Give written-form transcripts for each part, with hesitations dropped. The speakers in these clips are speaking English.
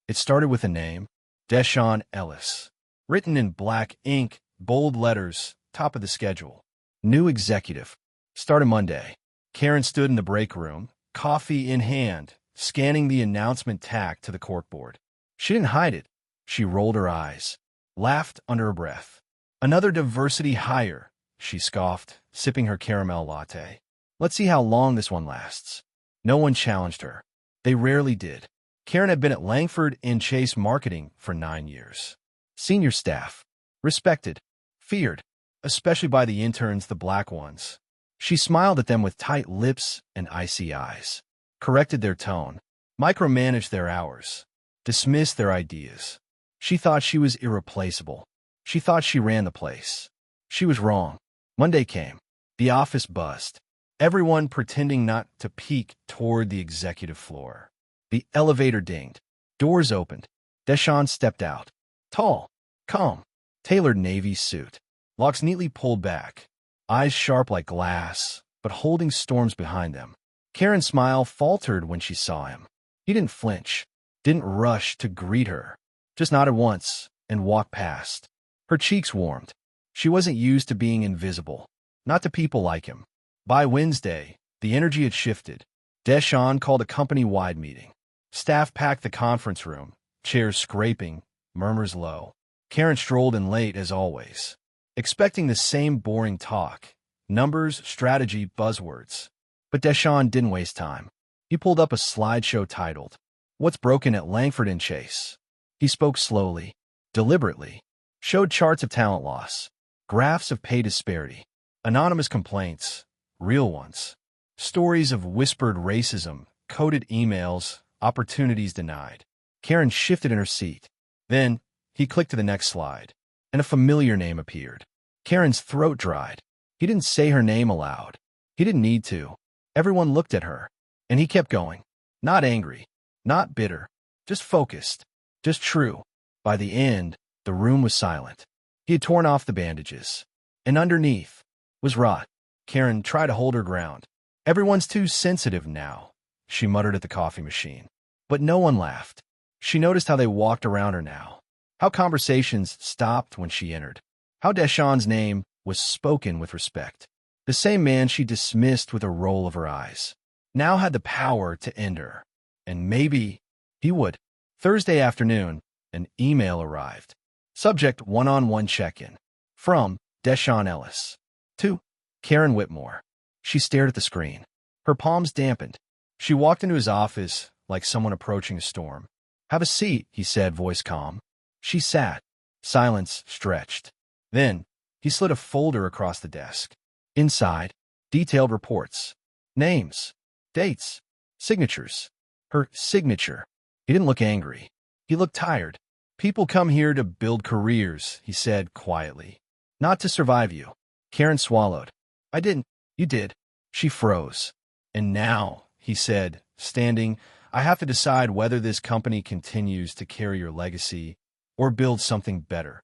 It started with a name, Deshaun Ellis. Written in black ink, bold letters, top of the schedule. New executive. Started Monday. Karen stood in the break room, coffee in hand, scanning the announcement tacked to the corkboard. She didn't hide it. She rolled her eyes, laughed under her breath. Another diversity hire, she scoffed, sipping her caramel latte. Let's see how long this one lasts. No one challenged her. They rarely did. Karen had been at Langford and Chase Marketing for 9 years. Senior staff. Respected. Feared. Especially by the interns, the black ones. She smiled at them with tight lips and icy eyes. Corrected their tone. Micromanaged their hours. Dismissed their ideas. She thought she was irreplaceable. She thought she ran the place. She was wrong. Monday came. The office buzzed. Everyone pretending not to peek toward the executive floor. The elevator dinged. Doors opened. Deshaun stepped out. Tall, calm, tailored navy suit. Locks neatly pulled back. Eyes sharp like glass, but holding storms behind them. Karen's smile faltered when she saw him. He didn't flinch, didn't rush to greet her. Just nodded once and walked past. Her cheeks warmed. She wasn't used to being invisible. Not to people like him. By Wednesday, the energy had shifted. Deshaun called a company-wide meeting. Staff packed the conference room, chairs scraping, murmurs low. Karen strolled in late as always, expecting the same boring talk. Numbers, strategy, buzzwords. But Deshaun didn't waste time. He pulled up a slideshow titled, What's Broken at Langford and Chase? He spoke slowly, deliberately, showed charts of talent loss, graphs of pay disparity, anonymous complaints, real ones, stories of whispered racism, coded emails, opportunities denied. Karen shifted in her seat. Then, he clicked to the next slide, and a familiar name appeared. Karen's throat dried. He didn't say her name aloud. He didn't need to. Everyone looked at her, and he kept going. Not angry, not bitter, just focused, just true. By the end, the room was silent. He had torn off the bandages, and underneath was rot. Karen tried to hold her ground. Everyone's too sensitive now, she muttered at the coffee machine. But no one laughed. She noticed how they walked around her now, how conversations stopped when she entered, how Deshaun's name was spoken with respect. The same man she dismissed with a roll of her eyes now had the power to end her. And maybe he would. Thursday afternoon, an email arrived. Subject: one-on-one check-in. From Deshaun Ellis. To Karen Whitmore. She stared at the screen. Her palms dampened. She walked into his office like someone approaching a storm. Have a seat, he said, voice calm. She sat. Silence stretched. Then, he slid a folder across the desk. Inside, detailed reports. Names. Dates. Signatures. Her signature. He didn't look angry. He looked tired. People come here to build careers, he said quietly. Not to survive you. Karen swallowed. I didn't. You did. She froze. And now, he said, standing, I have to decide whether this company continues to carry your legacy or build something better.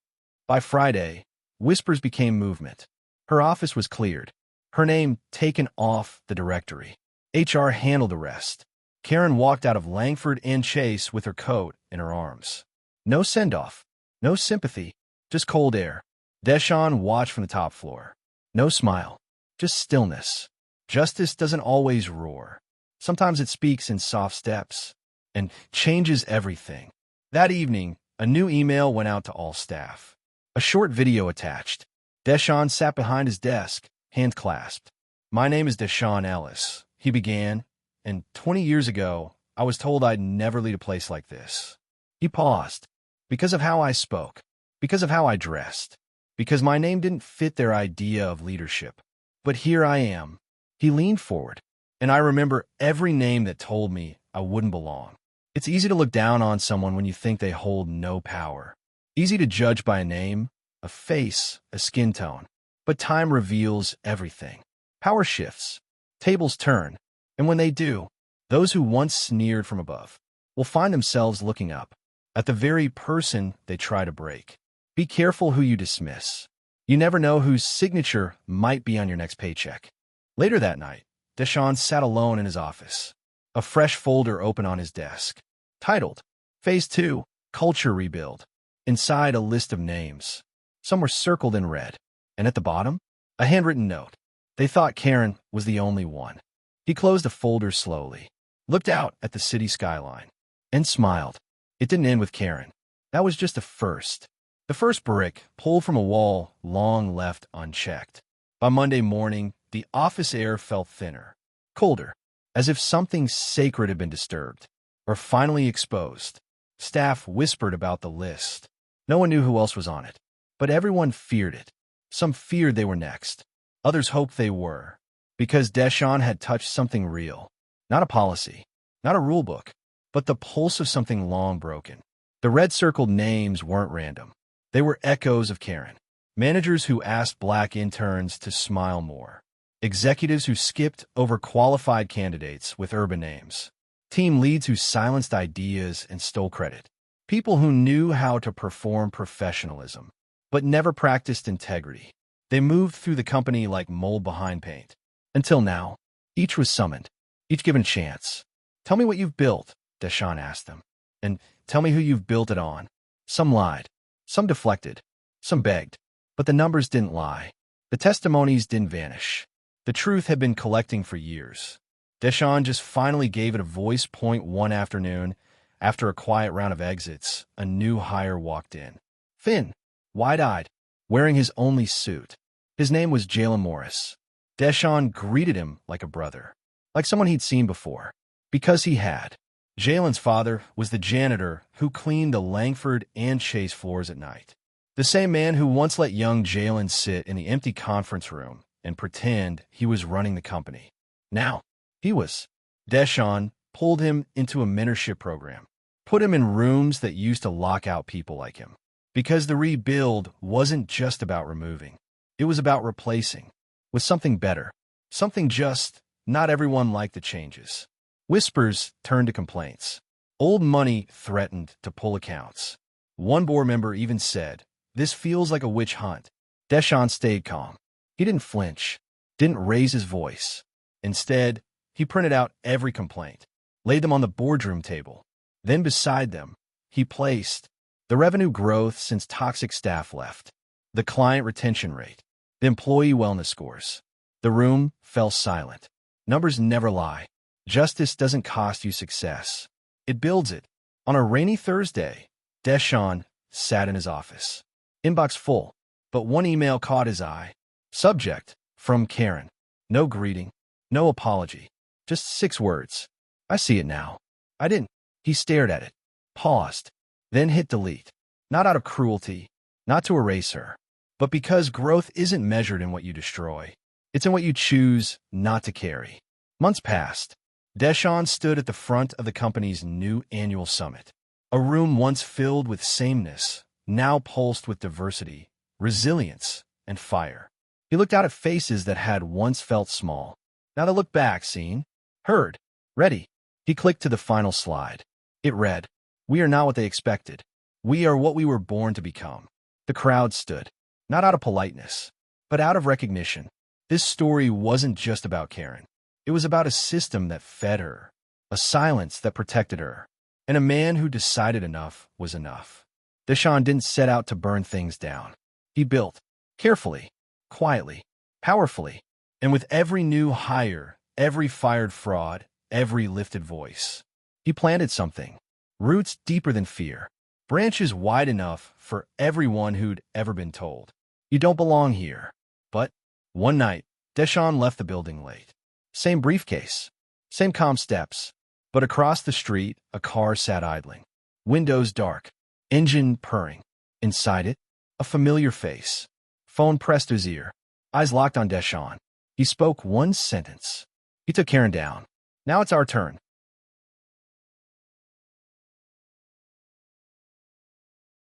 By Friday, whispers became movement. Her office was cleared. Her name taken off the directory. HR handled the rest. Karen walked out of Langford and Chase with her coat in her arms. No send-off. No sympathy. Just cold air. Deshaun watched from the top floor. No smile. Just stillness. Justice doesn't always roar. Sometimes it speaks in soft steps and changes everything. That evening, a new email went out to all staff. A short video attached. Deshaun sat behind his desk, hand clasped. My name is Deshaun Ellis, he began, and 20 years ago, I was told I'd never lead a place like this. He paused. Because of how I spoke. Because of how I dressed. Because my name didn't fit their idea of leadership. But here I am. He leaned forward, and I remember every name that told me I wouldn't belong. It's easy to look down on someone when you think they hold no power. Easy to judge by a name, a face, a skin tone. But time reveals everything. Power shifts. Tables turn. And when they do, those who once sneered from above will find themselves looking up at the very person they try to break. Be careful who you dismiss. You never know whose signature might be on your next paycheck. Later that night, Deshaun sat alone in his office. A fresh folder open on his desk, titled, Phase 2, culture rebuild. Inside, a list of names. Some were circled in red, and at the bottom, a handwritten note. They thought Karen was the only one. He closed the folder slowly, looked out at the city skyline, and smiled. It didn't end with Karen. That was just the first. The first brick pulled from a wall long left unchecked. By Monday morning, the office air felt thinner, colder, as if something sacred had been disturbed, or finally exposed. Staff whispered about the list. No one knew who else was on it, but everyone feared it. Some feared they were next. Others hoped they were, because Deshawn had touched something real. Not a policy, not a rule book, but the pulse of something long broken. The red-circled names weren't random. They were echoes of Karen. Managers who asked black interns to smile more. Executives who skipped over qualified candidates with urban names. Team leads who silenced ideas and stole credit. People who knew how to perform professionalism, but never practiced integrity. They moved through the company like mold behind paint. Until now, each was summoned, each given a chance. Tell me what you've built, Deshawn asked them. And tell me who you've built it on. Some lied. Some deflected. Some begged. But the numbers didn't lie. The testimonies didn't vanish. The truth had been collecting for years. Deshawn just finally gave it a voice. One afternoon, after a quiet round of exits, a new hire walked in. Thin, wide-eyed, wearing his only suit. His name was Jalen Morris. Deshawn greeted him like a brother, like someone he'd seen before. Because he had. Jalen's father was the janitor who cleaned the Langford and Chase floors at night. The same man who once let young Jalen sit in the empty conference room and pretend he was running the company. Now, he was. Deshawn pulled him into a mentorship program, put him in rooms that used to lock out people like him. Because the rebuild wasn't just about removing. It was about replacing with something better, something just. Not everyone liked the changes. Whispers turned to complaints. Old money threatened to pull accounts. One board member even said, "This feels like a witch hunt." Deshawn stayed calm. He didn't flinch, didn't raise his voice. Instead, he printed out every complaint, laid them on the boardroom table. Then beside them, he placed the revenue growth since toxic staff left, the client retention rate, the employee wellness scores. The room fell silent. Numbers never lie. Justice doesn't cost you success. It builds it. On a rainy Thursday, Deshawn sat in his office. Inbox full, but one email caught his eye. Subject, from Karen. No greeting, no apology. Just 6 words. I see it now. I didn't. He stared at it, paused, then hit delete. Not out of cruelty, not to erase her, but because growth isn't measured in what you destroy. It's in what you choose not to carry. Months passed. Deshawn stood at the front of the company's new annual summit. A room once filled with sameness, now pulsed with diversity, resilience, and fire. He looked out at faces that had once felt small. Now they looked back, seen, heard, ready. He clicked to the final slide. It read, "We are not what they expected. We are what we were born to become." The crowd stood, not out of politeness, but out of recognition. This story wasn't just about Karen. It was about a system that fed her, a silence that protected her, and a man who decided enough was enough. Deshawn didn't set out to burn things down. He built, carefully, quietly, powerfully, and with every new hire, every fired fraud, every lifted voice. He planted something, roots deeper than fear, branches wide enough for everyone who'd ever been told, "You don't belong here." But one night, Deshawn left the building late. Same briefcase, same calm steps, but across the street, a car sat idling. Windows dark, engine purring. Inside it, a familiar face. Phone pressed to his ear, eyes locked on Deshawn. He spoke one sentence. He took Karen down. "Now it's our turn."